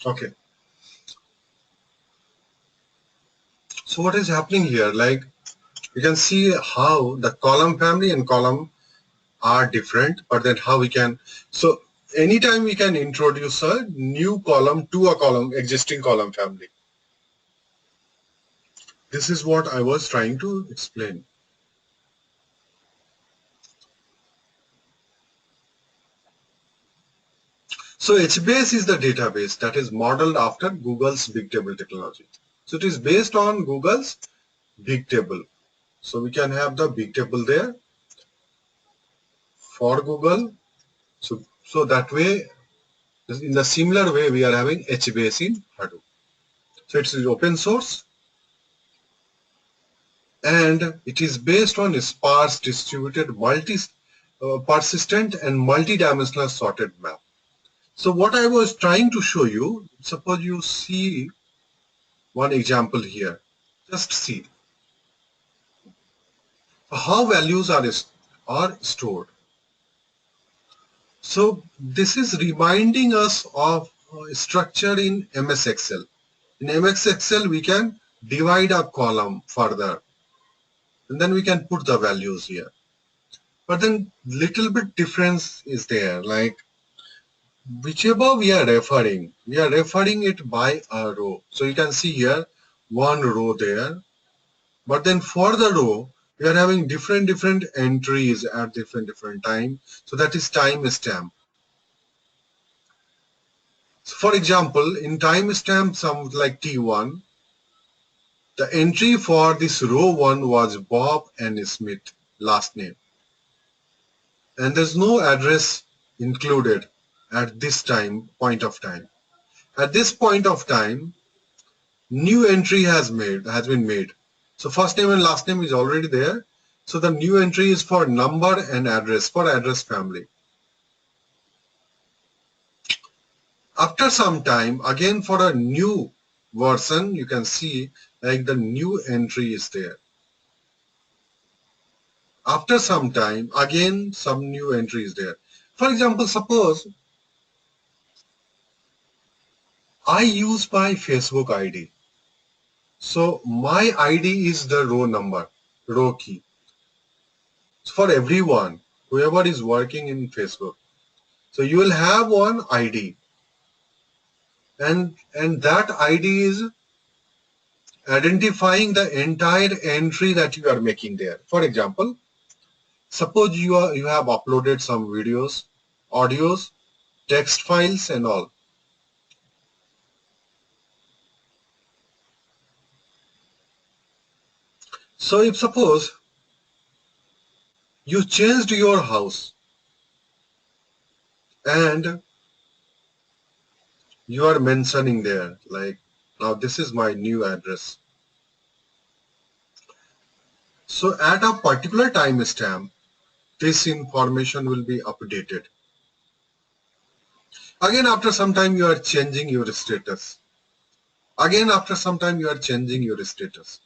Okay. So what is happening here? Like you can see how the column family and column are different, but then how we can, so anytime we can introduce a new column to a column, existing column family. This is what I was trying to explain. So HBase is the database that is modeled after Google's big table technology. So it is based on Google's big table. So we can have the big table there for Google. So that way, in the similar way, we are having HBase in Hadoop. So it's open source and it is based on a sparse distributed persistent and multi-dimensional sorted map. So what I was trying to show you, suppose you see one example here. Just see how values are stored. So this is reminding us of structure in MS Excel. In MS Excel, we can divide a column further, and then we can put the values here. But then little bit difference is there, like whichever we are referring it by a row. So you can see here one row there, but then for the row we are having different entries at different time. So that is timestamp. So for example, in timestamp some like T1, the entry for this row 1 was Bob and Smith last name, and there's no address included at this point of time. At this point of time, new entry has been made. So first name and last name is already there. So the new entry is for number and address, for address family. After some time, again for a new version, you can see like the new entry is there. After some time, again some new entry is there. For example, suppose I use my Facebook ID. So my ID is the row number, row key. So for everyone, whoever is working in Facebook, so you will have one ID, and that ID is identifying the entire entry that you are making there. For example, suppose you have uploaded some videos, audios, text files and all. So if suppose you changed your house and you are mentioning there like, now this is my new address. So at a particular timestamp, this information will be updated. Again, after some time, you are changing your status. Again, after some time, you are changing your status.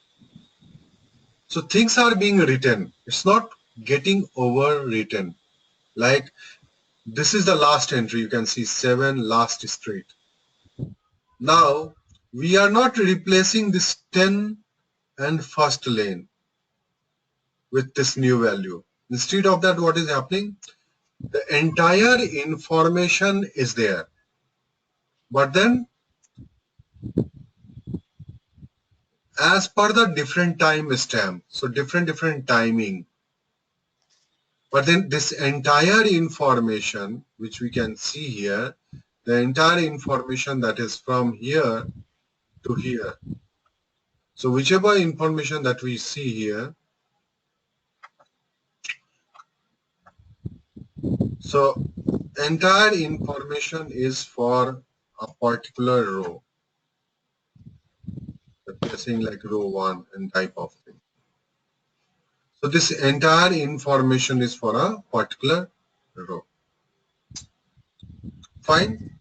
So things are being written. It's not getting overwritten. Like this is the last entry. You can see 7 last street. Now we are not replacing this 10 and first lane with this new value. Instead of that, what is happening? The entire information is there. But then as per the different time stamp, so different timing. But then this entire information, which we can see here, the entire information that is from here to here. So whichever information that we see here, so entire information is for a particular row. That we are saying like row 1 and type of thing. So this entire information is for a particular row. Fine.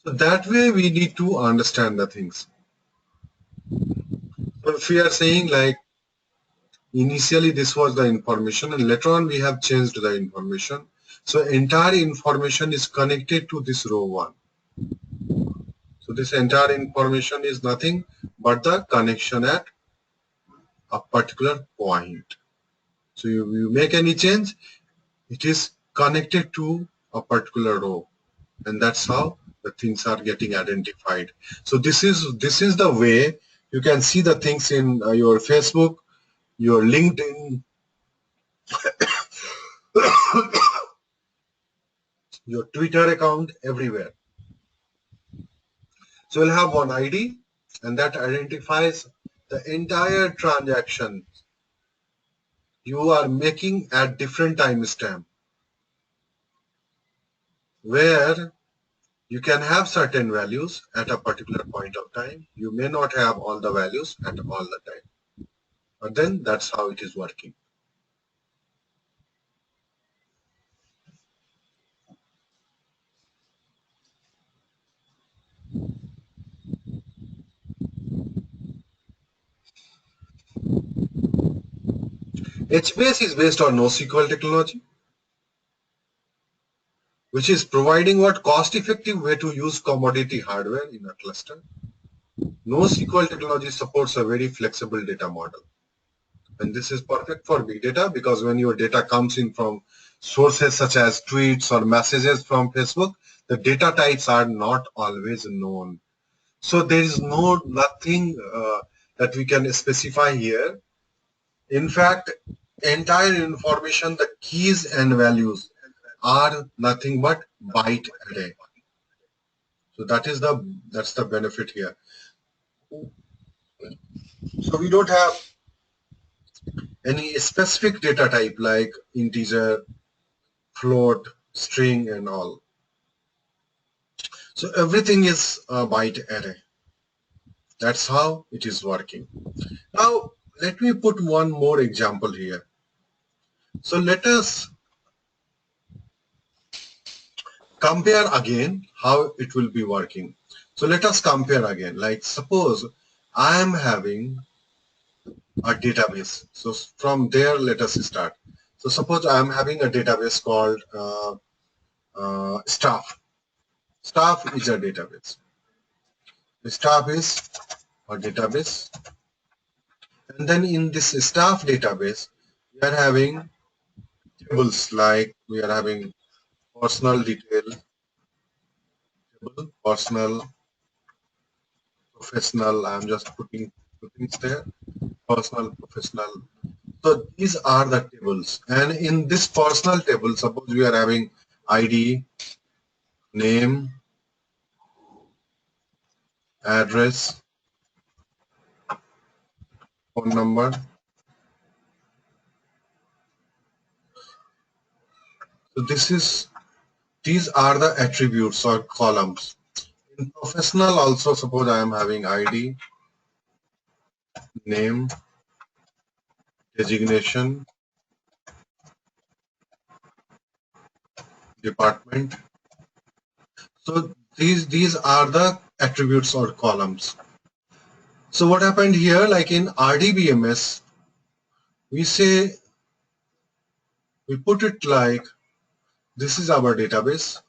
So that way we need to understand the things. So if we are saying like initially this was the information and later on we have changed the information. So entire information is connected to this row 1. So this entire information is nothing but the connection at a particular point. So you make any change, it is connected to a particular row, and that's how the things are getting identified. So this is the way you can see the things in your Facebook, your LinkedIn, your Twitter account, everywhere. So you'll have one ID, and that identifies the entire transaction you are making at different timestamp, where you can have certain values at a particular point of time. You may not have all the values at all the time, but then that's how it is working. HBase is based on NoSQL technology, which is providing what cost-effective way to use commodity hardware in a cluster. NoSQL technology supports a very flexible data model. And this is perfect for big data, because when your data comes in from sources such as tweets or messages from Facebook, the data types are not always known. So there is nothing that we can specify here. In fact, entire information, the keys and values are nothing but byte array. So that's the benefit here. So we don't have any specific data type like integer, float, string, and all. So everything is a byte array. That's how it is working. Now let me put one more example here. So let us compare again how it will be working. So let us compare again. Like suppose I am having a database. So from there, let us start. So suppose I am having a database called staff. Staff is a database. The staff is a database. And then in this staff database, we are having tables, like we are having personal detail table, personal, professional. I'm just putting things there. Personal, professional. So these are the tables. And in this personal table, suppose we are having ID, name, address, phone number. So these are the attributes or columns. In professional also, suppose I am having ID, name, designation, department. So these are the attributes or columns. So what happened here, like in RDBMS, we say, we put it like, this is our database.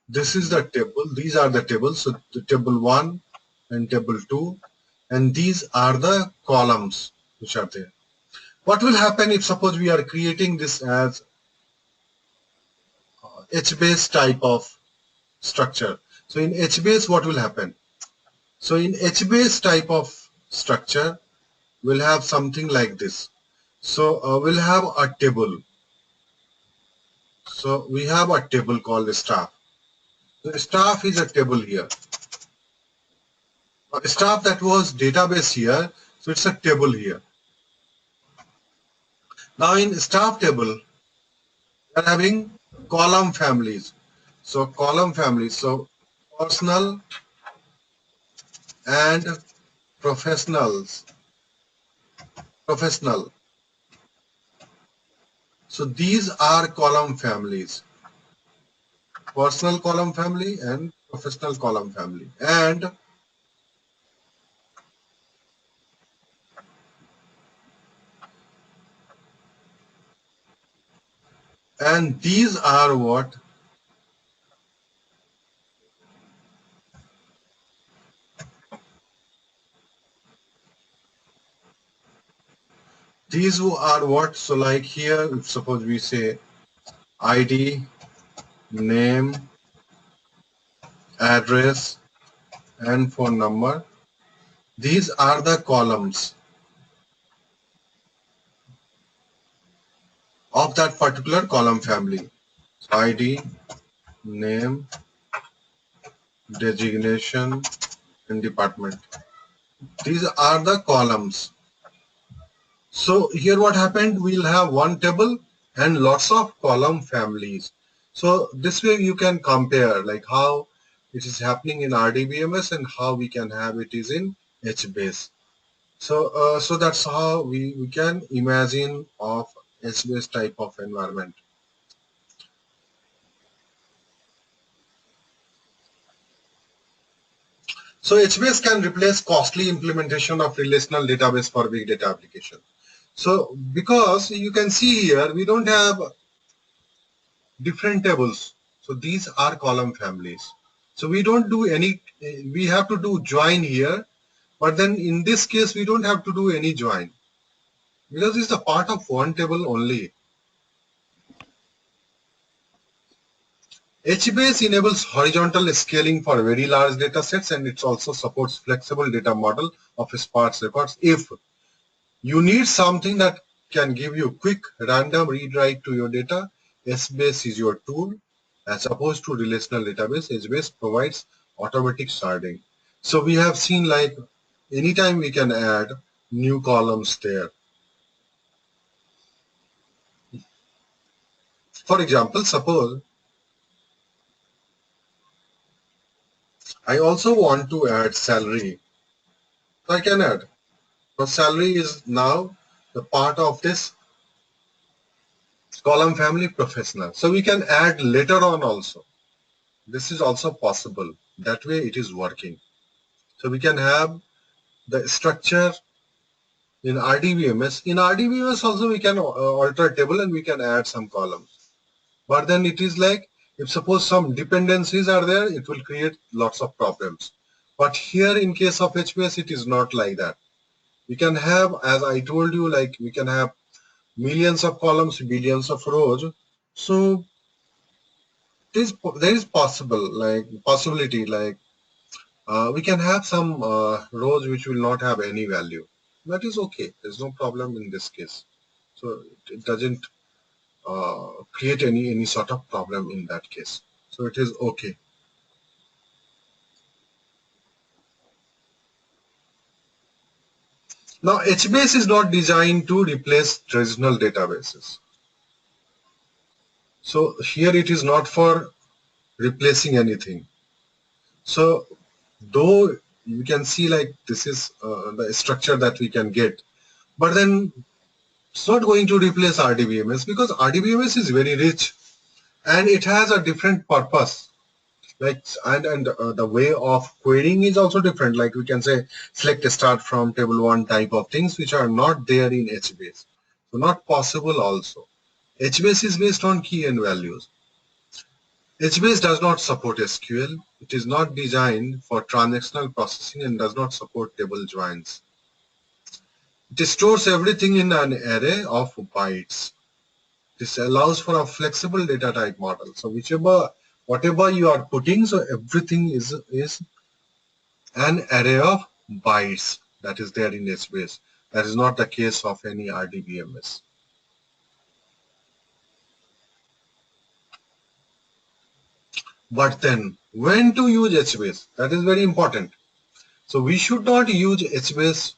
This is the table. These are the tables. So the table 1 and table 2. And these are the columns which are there. What will happen if suppose we are creating this as HBase type of structure? So in HBase, what will happen? So in HBase type of structure, we'll have something like this. So we'll have a table. So we have a table called staff. The staff is a table here. Staff that was database here, so it's a table here. Now in staff table, we are having column families. So column families, so personal and professionals, professional. So these are column families, personal column family and professional column family. And these are what These are what, so like here, if suppose we say ID, name, address, and phone number, these are the columns of that particular column family. So ID, name, designation, and department. These are the columns. So here what happened, we'll have one table and lots of column families. So this way you can compare like how it is happening in RDBMS and how we can have it is in HBase. So that's how we can imagine of HBase type of environment. So HBase can replace costly implementation of relational database for big data application. So because you can see here, we don't have different tables. So these are column families. So we don't do any, we have to do join here, but then in this case, we don't have to do any join because it's a part of one table only. HBase enables horizontal scaling for very large data sets, and it also supports flexible data model of sparse records. If you need something that can give you quick random read write to your data, HBase is your tool. As opposed to relational database, HBase provides automatic sorting. So we have seen like anytime we can add new columns there. For example, suppose I also want to add salary. So I can add. So salary is now the part of this column family professional. So we can add later on also. This is also possible. That way it is working. So we can have the structure in RDBMS. In RDBMS also we can alter table and we can add some columns. But then it is like if suppose some dependencies are there, it will create lots of problems. But here in case of HBase, it is not like that. We can have, as I told you, like we can have millions of columns, billions of rows. So there is possibility like we can have some rows which will not have any value. That is okay. There's no problem in this case. So it doesn't create any sort of problem in that case. So it is okay. Now HBase is not designed to replace traditional databases. So here it is not for replacing anything. So though you can see like this is the structure that we can get, but then it's not going to replace RDBMS because RDBMS is very rich and it has a different purpose. Like and the way of querying is also different. Like we can say select a start from table one type of things which are not there in HBase. So not possible also. HBase is based on key and values. HBase does not support SQL. It is not designed for transactional processing and does not support table joins. It stores everything in an array of bytes. This allows for a flexible data type model. So whatever you are putting, so everything is an array of bytes that is there in HBase. That is not the case of any RDBMS. But then when to use HBase? That is very important. So we should not use HBase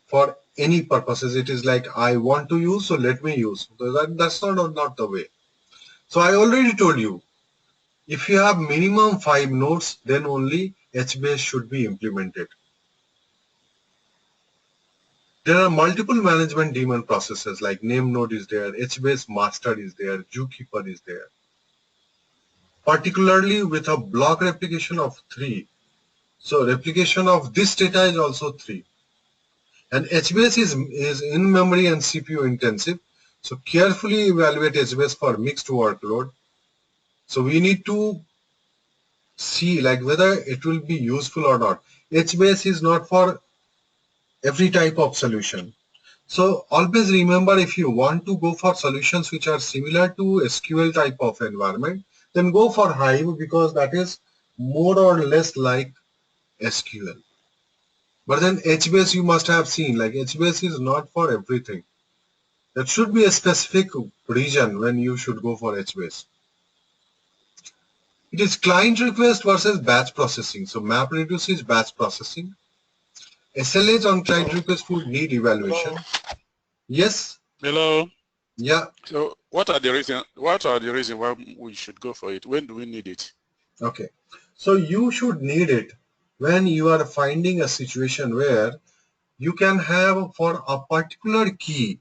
for any purposes. It is like I want to use, so let me use. So that's not the way. So I already told you, if you have minimum 5 nodes, then only HBase should be implemented. There are multiple management daemon processes like name node is there, HBase master is there, zookeeper is there. Particularly with a block replication of 3. So replication of this data is also 3. And HBase is in memory and CPU intensive. So carefully evaluate HBase for mixed workload. So we need to see like whether it will be useful or not. HBase is not for every type of solution. So always remember, if you want to go for solutions which are similar to SQL type of environment, then go for Hive, because that is more or less like SQL. But then HBase you must have seen, like HBase is not for everything. There should be a specific region when you should go for HBase. It is client request versus batch processing. So MapReduce is batch processing. SLAs on client Hello. request would need Hello. evaluation. Yes. Hello. Yeah. So what are the reasons? What are the reasons why we should go for it? When do we need it? Okay. So you should need it when you are finding a situation where you can have, for a particular key,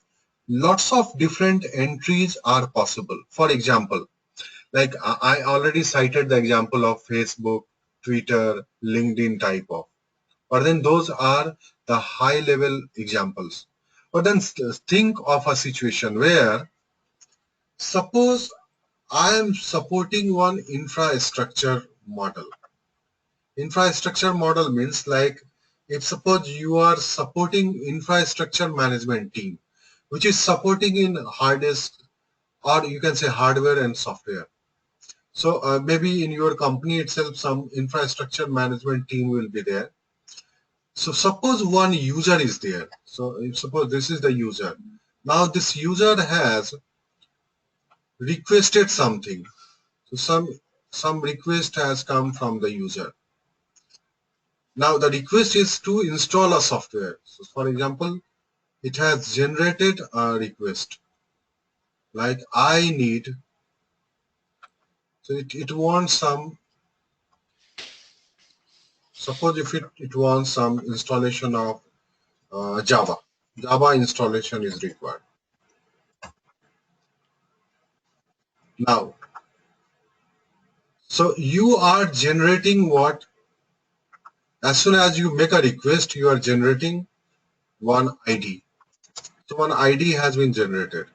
lots of different entries are possible. For example, like I already cited the example of Facebook, Twitter, LinkedIn type of, but then those are the high level examples. But then think of a situation where, suppose I am supporting one infrastructure model. Infrastructure model means, like, if suppose you are supporting infrastructure management team, which is supporting in hard disk, or you can say hardware and software. So maybe in your company itself, some infrastructure management team will be there. So suppose one user is there. So if suppose this is the user. Now this user has requested something. So some request has come from the user. Now the request is to install a software. So for example, it has generated a request like I need. So it wants some, suppose if it wants some installation of Java. Java installation is required. Now, so you are generating what? As soon as you make a request, you are generating one ID. So one ID has been generated.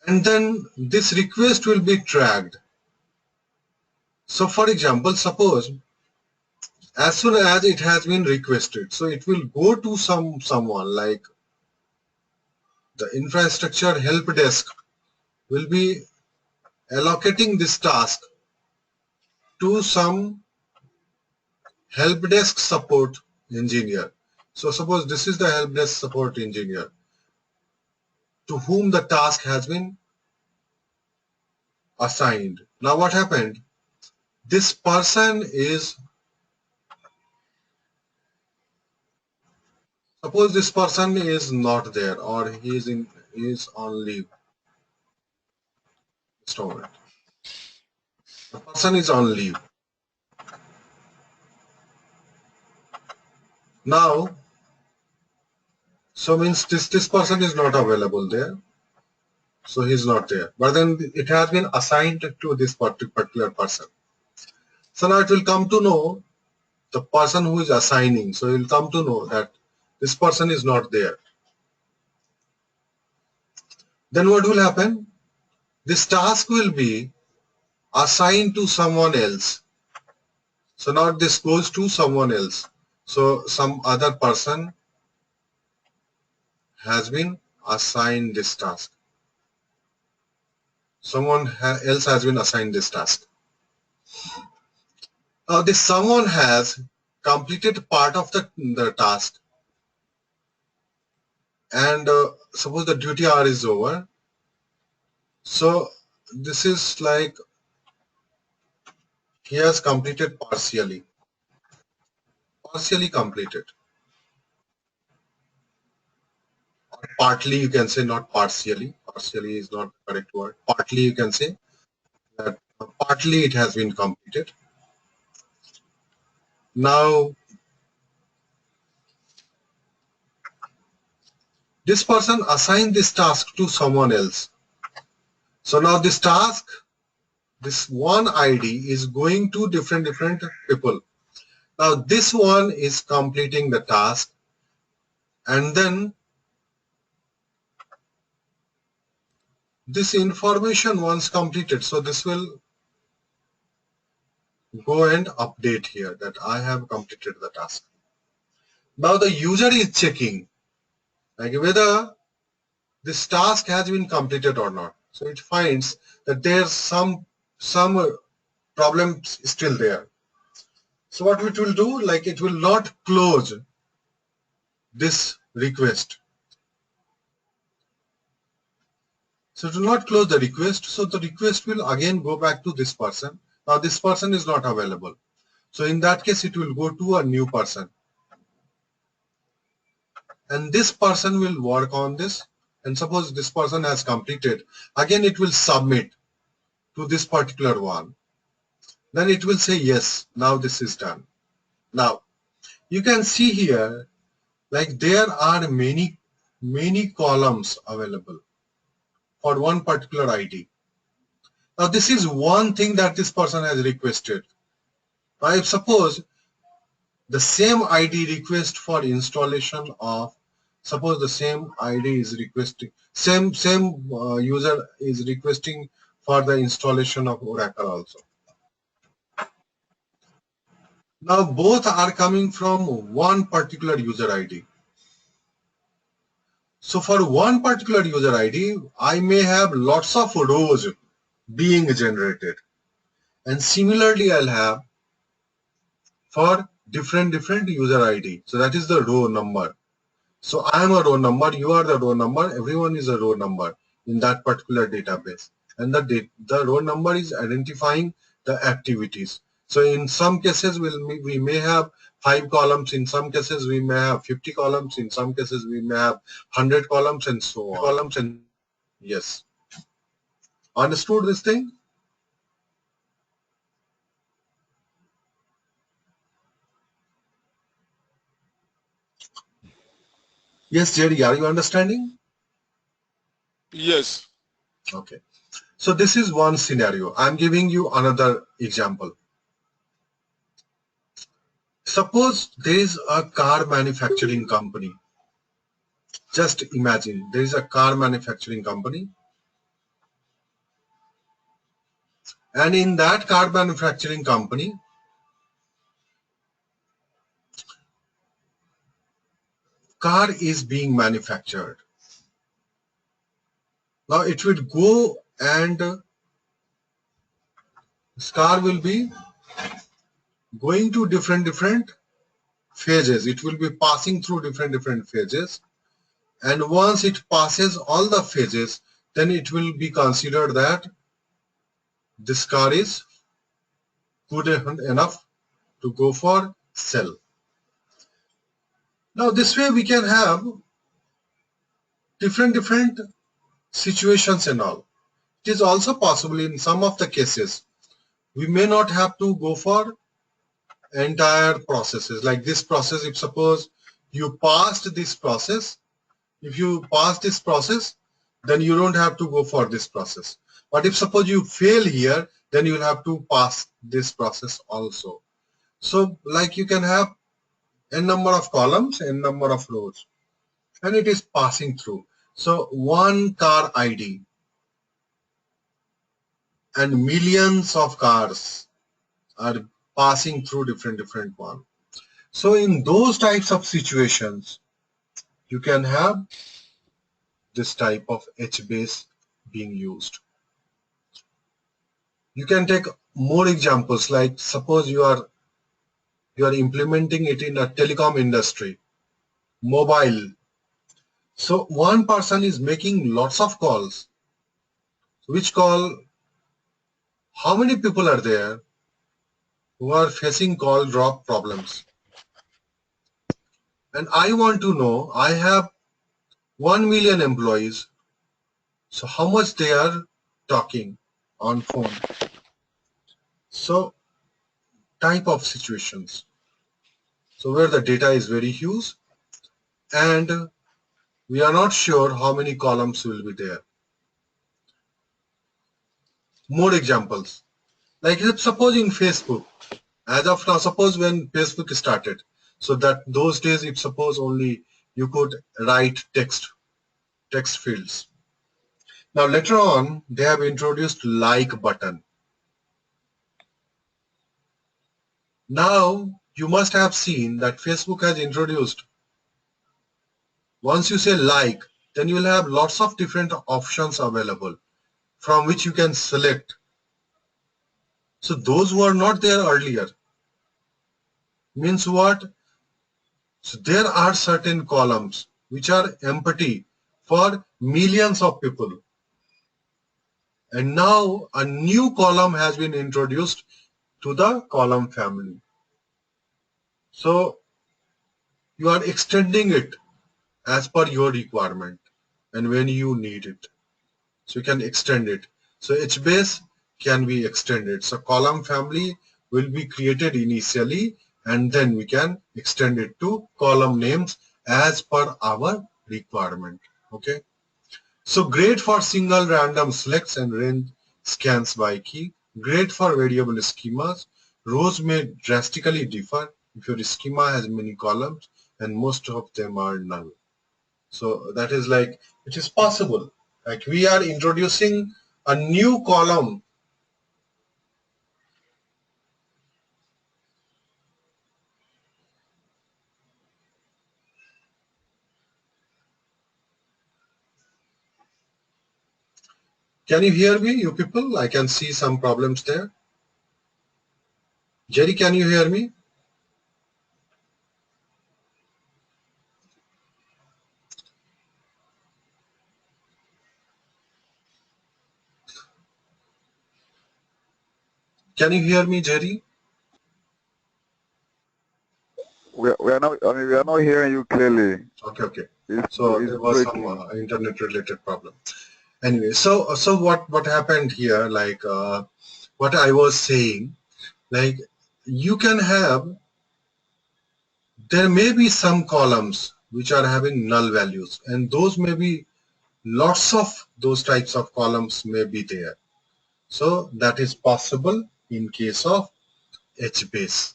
And then this request will be tracked. So for example, suppose as soon as it has been requested, so it will go to someone like the infrastructure help desk will be allocating this task to some help desk support engineer. So suppose this is the help desk support engineer to whom the task has been assigned. Now what happened? This person is, suppose this person is not there, or he is on leave. Store it. The person is on leave. Now, so means this person is not available there. So he's not there. But then it has been assigned to this particular person. So now it will come to know the person who is assigning. So he will come to know that this person is not there. Then what will happen? This task will be assigned to someone else. So now this goes to someone else. So some other person has been assigned this task. Someone else has been assigned this task. Now this someone has completed part of the task, and suppose the duty hour is over. So this is like he has completed partially completed. Or partly you can say, not partially. Partially is not the correct word. Partly you can say that partly it has been completed. Now this person assigned this task to someone else. So now this task, this one ID is going to different people. Now this one is completing the task, and then this information once completed, so this will go and update here that I have completed the task. Now the user is checking like whether this task has been completed or not. So it finds that there's some problems still there. So what it will do, like it will not close this request. So it will not close the request. So the request will again go back to this person. Now this person is not available. So in that case, it will go to a new person. And this person will work on this. And suppose this person has completed. Again, it will submit to this particular one. Then it will say, yes, now this is done. Now, you can see here, like there are many columns available for one particular ID. Now, this is one thing that this person has requested. Now, if suppose the same ID request for installation of, suppose the same ID is requesting, same user is requesting for the installation of Oracle also. Now both are coming from one particular user ID. So for one particular user ID, I may have lots of rows being generated. And similarly, I'll have for different user ID. So that is the row number. So I am a row number, you are the row number, everyone is a row number in that particular database. And the row number is identifying the activities. So in some cases we may have 5 columns, in some cases we may have 50 columns, in some cases we may have 100 columns and so on. Yes. Understood this thing? Yes, Jerry, are you understanding? Yes. Okay. So this is one scenario. I'm giving you another example. Suppose there is a car manufacturing company. Just imagine there is a car manufacturing company, and in that car manufacturing company, car is being manufactured. Now it will go and this car will be going to different phases. It will be passing through different phases, and once it passes all the phases, then it will be considered that this car is good enough to go for sell. Now this way we can have different situations and all. It is also possible in some of the cases we may not have to go for entire processes like this process. If suppose you passed this process, if you pass this process, then you don't have to go for this process. But if suppose you fail here, then you'll have to pass this process also. So like you can have n number of columns, n number of rows, and it is passing through. So one car ID and millions of cars are passing through different one. So in those types of situations, you can have this type of HBase being used. You can take more examples, like suppose you are implementing it in a telecom industry, mobile. So one person is making lots of calls. Which call, how many people are there who are facing call drop problems? And I want to know, I have 1 million employees, so how much they are talking on phone. So type of situations. So where the data is very huge and we are not sure how many columns will be there. More examples. Like suppose in Facebook, as of now, suppose when Facebook started, so that those days if suppose only you could write text fields. Now later on they have introduced like button. Now you must have seen that Facebook has introduced Once you say like, then you will have lots of different options available from which you can select. So those who are not there earlier means what? So there are certain columns which are empty for millions of people. And now a new column has been introduced to the column family. So you are extending it as per your requirement and when you need it. So you can extend it. So HBase can be extended. So column family will be created initially and then we can extend it to column names as per our requirement. Okay. So great for single random selects and range scans by key. Great for variable schemas. Rows may drastically differ if your schema has many columns and most of them are null. So that is like, which is possible. Like we are introducing a new column. Can you hear me, you people? I can see some problems there. Jerry, can you hear me? Can you hear me, Jerry? We are not. I mean, we are not hearing you clearly. Okay, okay. So It's there was some breaking. internet-related problem. Anyway, so what happened here? Like what I was saying, like you can have, there may be some columns which are having null values, and those may be lots of those types of columns may be there. So that is possible in case of HBase.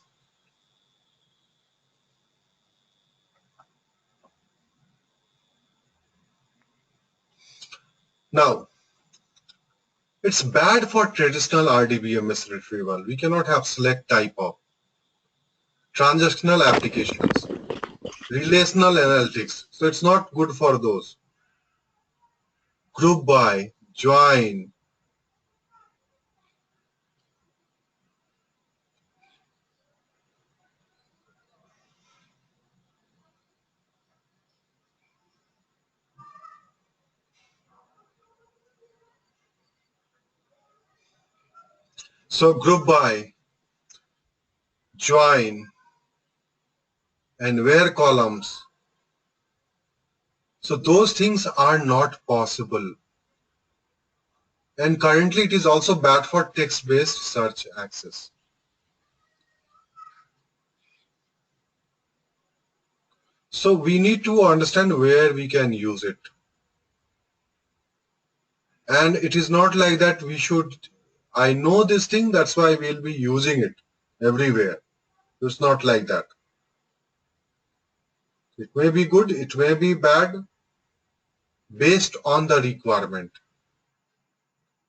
Now, it's bad for traditional RDBMS retrieval. We cannot have select type of transactional applications, relational analytics. So it's not good for those. Group by, join. So group by, join, and where columns. So those things are not possible. And currently it is also bad for text-based search access. So we need to understand where we can use it. And it is not like that we should, I know this thing, that's why we'll be using it everywhere. It's not like that. It may be good, it may be bad based on the requirement.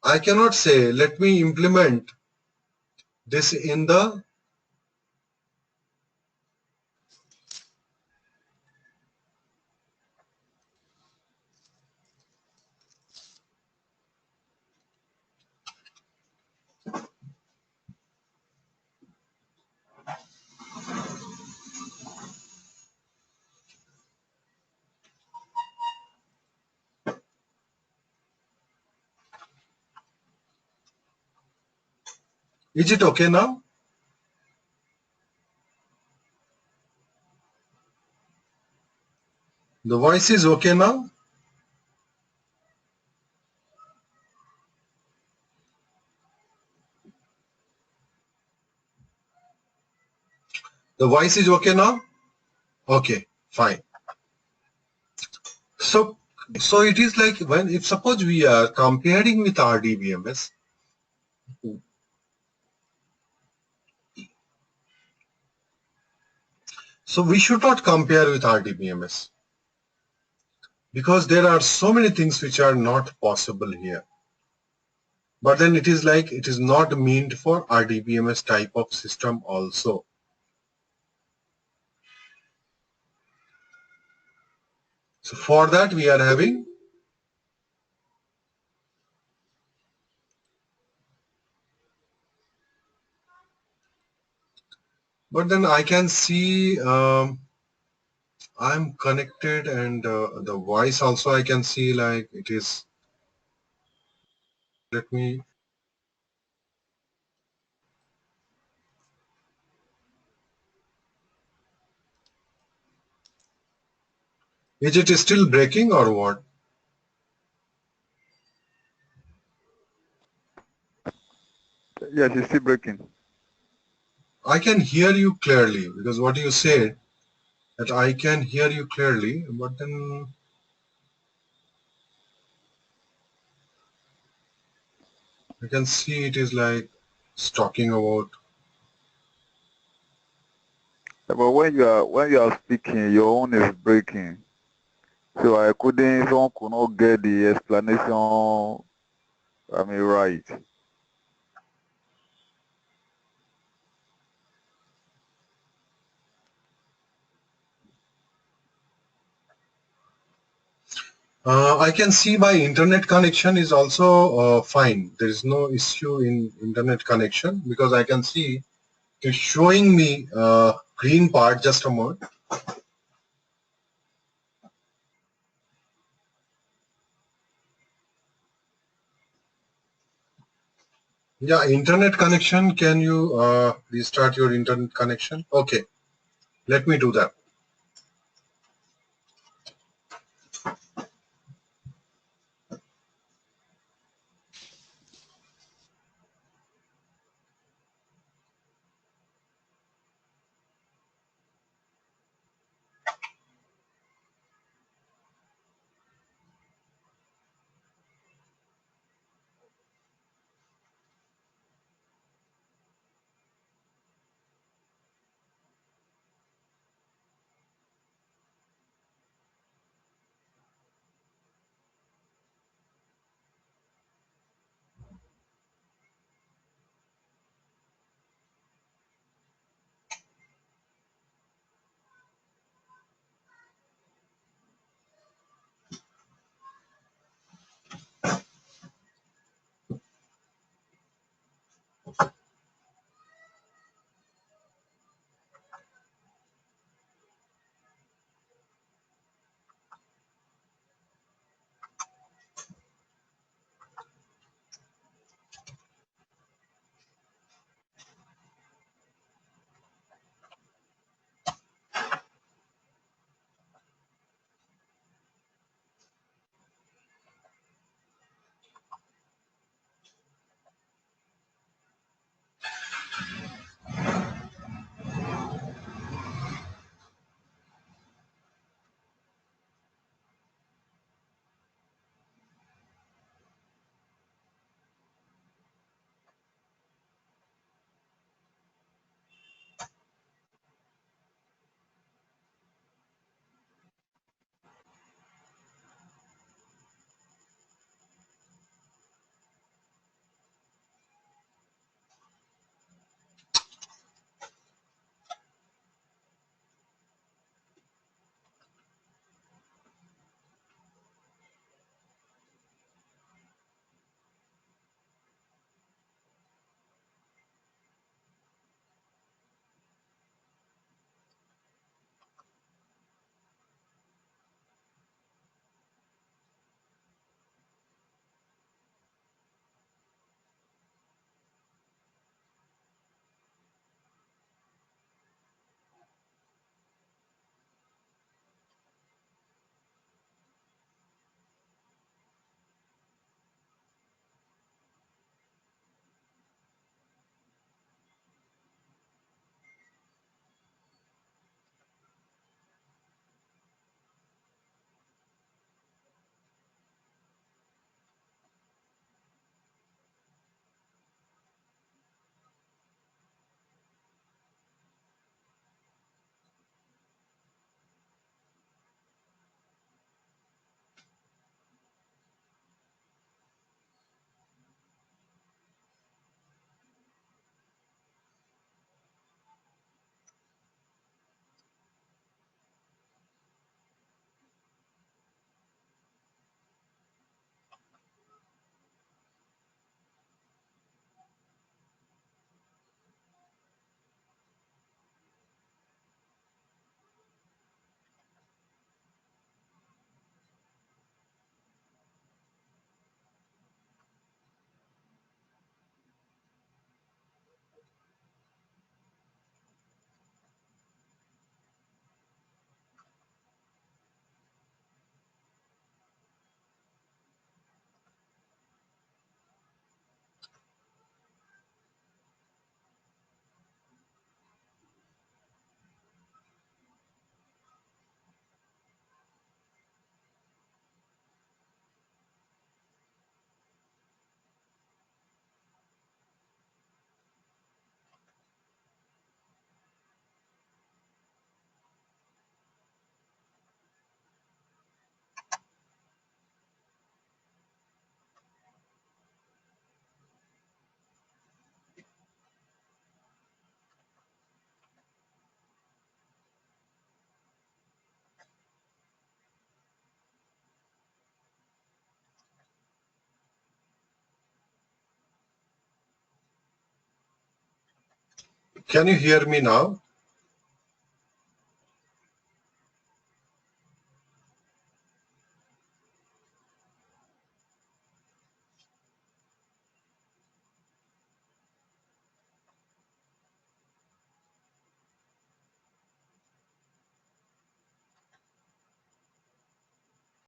I cannot say, let me implement this in the, is it okay now? The voice is okay now? The voice is okay now? Okay, fine. So, so it is like when, if suppose we are comparing with RDBMS, so we should not compare with RDBMS because there are so many things which are not possible here. But then it is like it is not meant for RDBMS type of system also. So for that we are having, but then I can see I'm connected, and the voice also I can see like it is. Let me. Is it still breaking or what? Yes, it's still breaking. I can hear you clearly because what you said, that I can hear you clearly, but then I can see it is like it's talking about. But when you are speaking, your own is breaking. So I couldn't, someone could not get the explanation. I mean, right. I can see my internet connection is also fine. There is no issue in internet connection because I can see it's showing me green part. Just a moment. Yeah, internet connection. Can you restart your internet connection? Okay, let me do that. Can you hear me now?